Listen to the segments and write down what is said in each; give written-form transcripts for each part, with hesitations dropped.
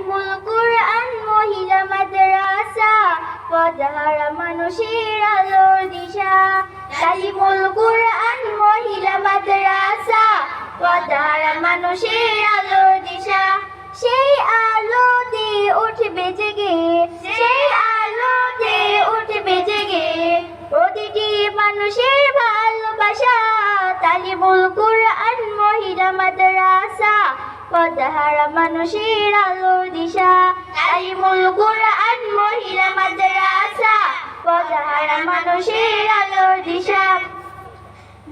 তালিমুল কুরআন মহিলা মাদ্রাসা, পথহারা মানুষের আলোর দিশা। তালিমুল কুরআন মহিলা মাদ্রাসা, পথহারা মানুষের আলোর দিশা। সেই আলোতে উঠবে জেগে, সেই আলোতে উঠবে জেগে প্রতিটি মানুষের ভালোবাসা। তালিমুল কুরআন মহিলা মাদ্রাসা, পথহারা মানুষের আলোর দিশা। তালিমুল কুরআন মহিলা মাদ্রাসা, পথহারা মানুষের আলোর দিশা।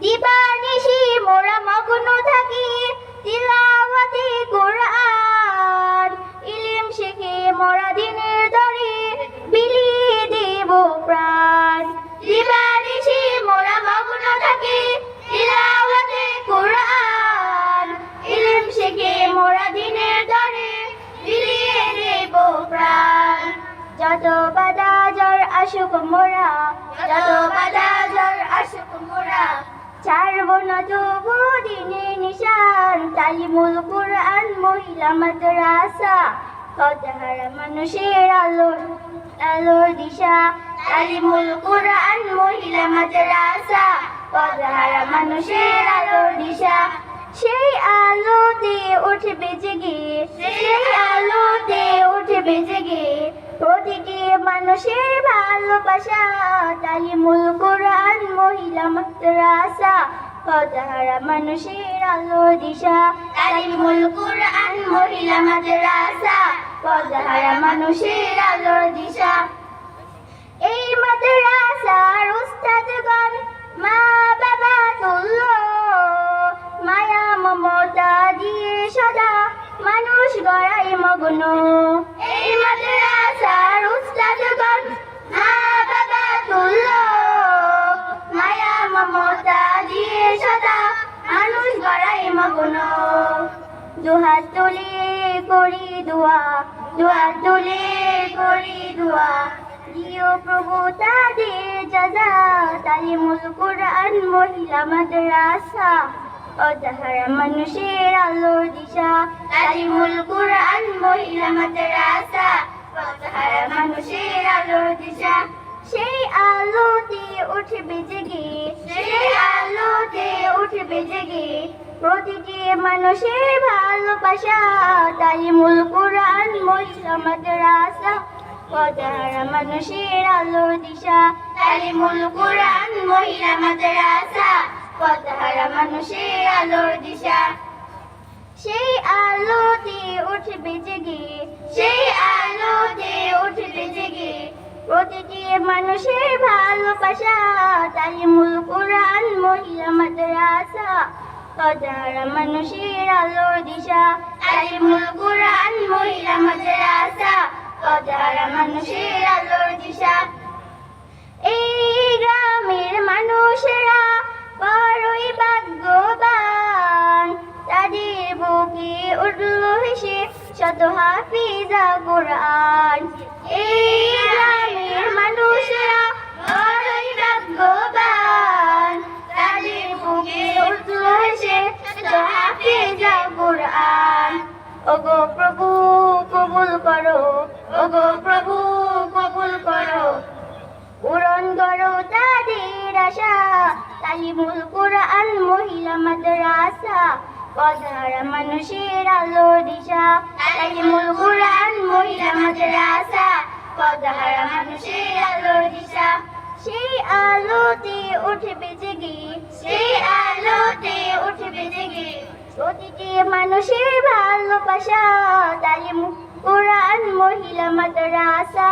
দিবানিশি মোরা মগ্ন থাকি তিলাওয়াতে কুরআন, ইলম শিখে মোরা দিনের তরে বিলিয়ে দেব প্রাণ। দিবানিশি মোরা মগ্ন থাকি তিলাওয়াতে কুরআন, ইলম শিখে মোরা দিনের তরে বিলিয়ে দেব প্রাণ। যত বাধা জ্বর আসুক মোরা, যত বাধা জ্বর আসুক মোরা ছাড়ব না তবু দিনের নিশান। তালিমুল কুরআন মহিলা মাদ্রাসা, পথহারা মানুষের আলোর দিশা। তালিমুল কুরআন মহিলা মাদ্রাসা, পথহারা মানুষের আলোর দিশা। সেই আলোতে উঠবে জেগে, সেই আলোতে উঠবে জেগে প্রতিটি মানুষের ভালোবাসা। তালিমুল কুরআন মহিলা মাদ্রাসা, পথহারা মানুষের আলোর দিশা। তালিমুল কুরআন মহিলা মাদ্রাসা, পথহারা মানুষের আলোর দিশা। এই মাদ্রাসার উস্তাদগণ মা বাবা তুল্য, মায়া মমতা দিয়ে সদা মানুষ গড়াই মগ্ন। এই মাদ্রাসার উস্তাদগণ মা বাবা তুল্য, মায়া মমতা দিয়ে সদা মানুষ গড়াই মগ্ন। দুহাত তুলে করি দোয়া, দুহাত তুলে করি দোয়া, দিও প্রভু তাদের জাযা। তালিমুল কুরআন মহিলা মাদ্রাসা, পথহারা মানুষের আলোর দিশা। তালিমুল কুরআন মহিলা মাদ্রাসা, পথহারা মানুষের আলোর দিশা। সেই আলোতে উঠবে জেগে, সেই আলোতে উঠবে জেগে প্রতিটি মানুষের ভালোবাসা। তালিমুল কুরআন মহিলা মাদ্রাসা, পথহারা মানুষের আলোর দিশা। তালিমুল কুরআন মহিলা মাদ্রাসা, পথহারা মানুষের আলোর দিশা। সেই আলোতে উঠবে জেগে, সেই আলোতে উঠবে জেগে প্রতিটি মানুষের ভালোবাসা। তালিমুল কুরআন মহিলা মাদ্রাসা, পথহারা মানুষের আলোর দিশা। তালিমুল কুরআন মহিলা মাদ্রাসা, পথহারা মানুষের আলোর দিশা। এই গ্রামের মানুষেরা বড়ই ভাগ্যবান, তাদের বুকে উঠল হেসে শত হাফিজা কুরআন। এই গ্রামের মানুষেরা বড়ই ভাগ্যবান, তাদের বুকে উঠল হেসে শত হাফিজা কুরআন। ওগো প্রভু কবুল করো, ওগো প্রভু কবুল করো, পূরণ করো তাদের আশা। তালিমুল কুরআন মহিলা মাদ্রাসা, পথহারা মানুষের আলোর দিশা। তালিমুল কুরআন মহিলা মাদ্রাসা, পথহারা মানুষের আলোর দিশা। সেই আলোতে উঠবে জেগে, সেই আলোতে উঠবে জেগে প্রতিটি মানুষের ভালোবাসা। তালিমুল কুরআন মহিলা মাদ্রাসা,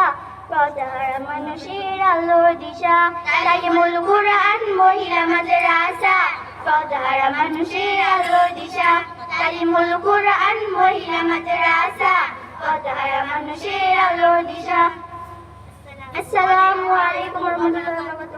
পথহারা মানুষের আলোর দিশা। তালিমুল কুরআন মহিলা মাদ্রাসা, পথহারা মানুষের আলোর দিশা। তালিমুল কুরআন মহিলা মাদ্রাসা, পথহারা মানুষের আলোর দিশা। আসসালামু আলাইকুম ওয়া রাহমাতুল্লাহি ওয়া বারাকাতুহু।